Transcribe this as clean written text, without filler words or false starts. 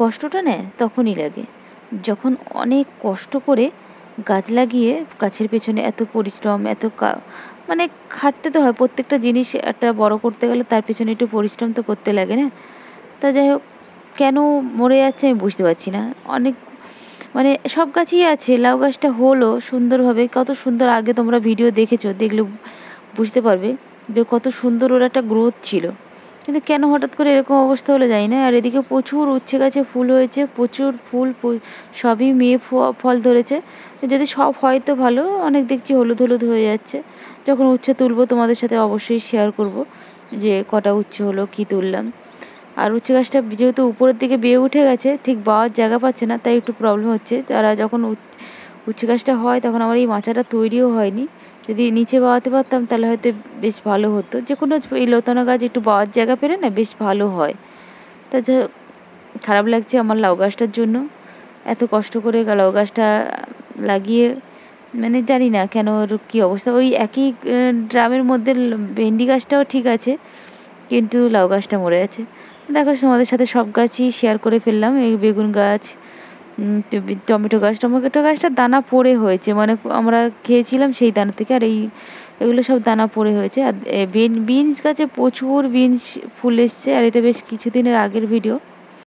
কষ্টটা না তখনই লাগে যখন অনেক কষ্ট করে গাছ লাগিয়ে গাছের পেছনে এত পরিশ্রম মানে খাটতে তো হয়। প্রত্যেকটা জিনিস একটা বড় করতে গেলে তার পেছনে একটু পরিশ্রম তো করতে লাগে না। তা যাই হোক, কেন মরে যাচ্ছে আমি বুঝতে পারছি না। অনেক মানে সব গাছই আছে, লাউ গাছটা হলো সুন্দরভাবে, কত সুন্দর। আগে তোমরা ভিডিও দেখেছো, দেখলে বুঝতে পারবে যে কত সুন্দর ওর একটা গ্রোথ ছিল। কিন্তু কেন হঠাৎ করে এরকম অবস্থা হলো জানি না। আর এদিকে প্রচুর উচ্ছে গাছে ফুল হয়েছে, প্রচুর ফুল, সবই মেয়ে ফল ধরেছে। যদি সব হয় তো ভালো, অনেক দেখছি হলুদ হলুদ হয়ে যাচ্ছে। যখন উচ্ছে তুলবো তোমাদের সাথে অবশ্যই শেয়ার করব যে কটা উচ্ছে হলো, কী তুললাম। আর উচ্ছে গাছটা যেহেতু উপরের দিকে বেয়ে উঠে গেছে, ঠিক বাওয়ার জায়গা পাচ্ছে না, তাই একটু প্রবলেম হচ্ছে। আর যখন উচ্ছে গাছটা হয় তখন আমার এই মাচাটা তৈরিও হয়নি। যদি নিচে বাওয়াতে পারতাম তাহলে হয়তো বেশ ভালো হতো। যে কোনো এই লতানো গাছ একটু বাওয়ার জায়গা পেলে না বেশ ভালো হয়। তা যা খারাপ লাগছে আমার লাউ গাছটার জন্য। এত কষ্ট করে লাউ গাছটা লাগিয়ে, মানে জানি না কেন ওর কী অবস্থা। ওই একই ড্রামের মধ্যে ভেন্ডি গাছটাও ঠিক আছে, কিন্তু লাউ গাছটা মরে আছে। দেখো তোমাদের সাথে সব গাছই শেয়ার করে ফেললাম। এই বেগুন গাছ, টমেটো গাছটার দানা পড়ে হয়েছে, মানে আমরা খেয়েছিলাম সেই দানা থেকে। আর এগুলো সব দানা পড়ে হয়েছে। আর বিনস গাছে প্রচুর বিনস ফুল এসছে। আর এটা বেশ কিছুদিনের আগের ভিডিও।